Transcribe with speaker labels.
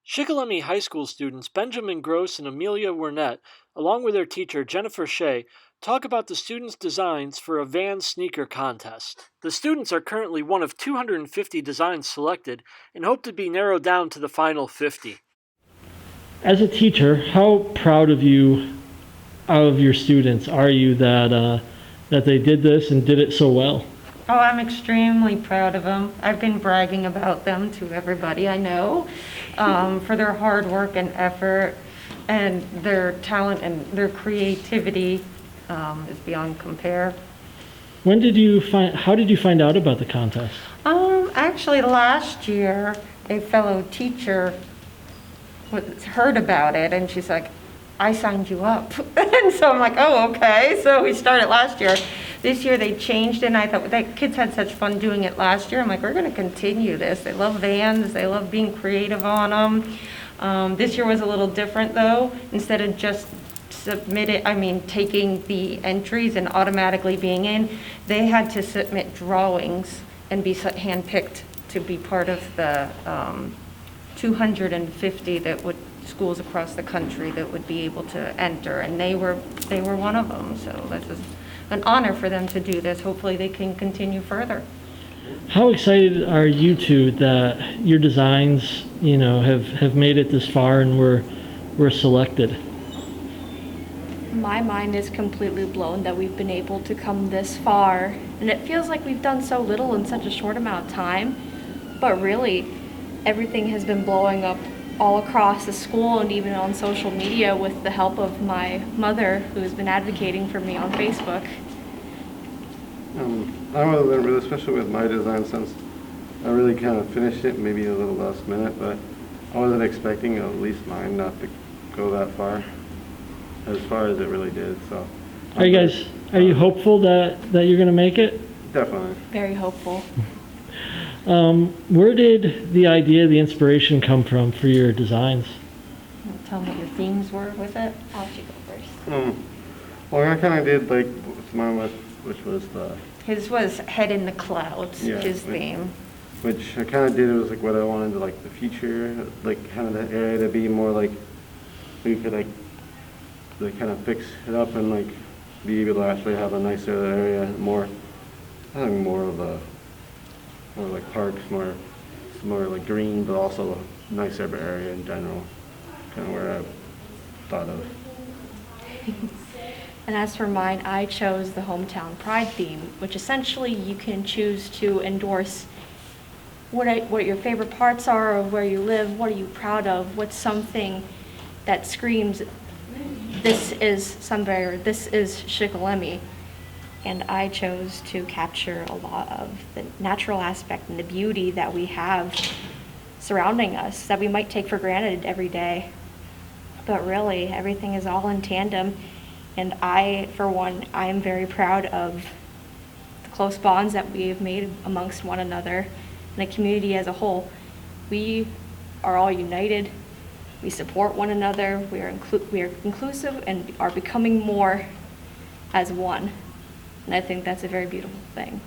Speaker 1: Shikellamy High School students Benjamin Gross and Amelia Wernett, along with their teacher Jennifer Shea, talk about the students' designs for a Vans sneaker contest. The students are currently one of 250 designs selected and hope to be narrowed down to the final 50.
Speaker 2: As a teacher, how proud of your students are you that they did this and did it so well?
Speaker 3: Oh, I'm extremely proud of them. I've been bragging about them to everybody I know for their hard work and effort, and their talent and their creativity is beyond compare.
Speaker 2: How did you find out about the contest?
Speaker 3: Actually, last year, a fellow teacher heard about it, and she's like, I signed you up. And so I'm like, oh, okay. So we started last year. This year they changed it, and I thought that kids had such fun doing it last year. I'm like, we're going to continue this. They love Vans. They love being creative on them. This year was a little different, though. Instead of just taking the entries and automatically being in, they had to submit drawings and be handpicked to be part of the 250 schools across the country that would be able to enter, and they were one of them. So this is an honor for them to do this. Hopefully they can continue further.
Speaker 2: How excited are you two that your designs, have made it this far and were selected?
Speaker 4: My mind is completely blown that we've been able to come this far, and it feels like we've done so little in such a short amount of time, but really everything has been blowing up all across the school and even on social media with the help of my mother, who has been advocating for me on Facebook.
Speaker 5: I wasn't really special with my design since I really kind of finished it maybe a little last minute, but I wasn't expecting at least mine not to go that far as it really did. So
Speaker 2: Are you hopeful that you're going to make it?
Speaker 5: Definitely.
Speaker 4: Very hopeful.
Speaker 2: Where did the idea, the inspiration come from for your designs?
Speaker 3: Tell me what your themes were with it.
Speaker 4: I'll let you go first.
Speaker 5: Well, I kind of did like mine was, which was
Speaker 3: His was Head in the Clouds, his theme.
Speaker 5: Which I kind of did, it was like what I wanted to, like the future, like kind of the area to be more like we could like kind of fix it up and like be able to actually have a nicer area, more like parks, more like green, but also a nicer area in general. Kind of where I thought of.
Speaker 4: And as for mine, I chose the Hometown Pride theme, which essentially you can choose to endorse what your favorite parts are of where you live, what are you proud of, what's something that screams, this is Sunbury, or this is Shikellamy. And I chose to capture a lot of the natural aspect and the beauty that we have surrounding us that we might take for granted every day. But really, everything is all in tandem. And I, for one, I am very proud of the close bonds that we have made amongst one another and the community as a whole. We are all united. We support one another. We are inclusive and are becoming more as one. And I think that's a very beautiful thing.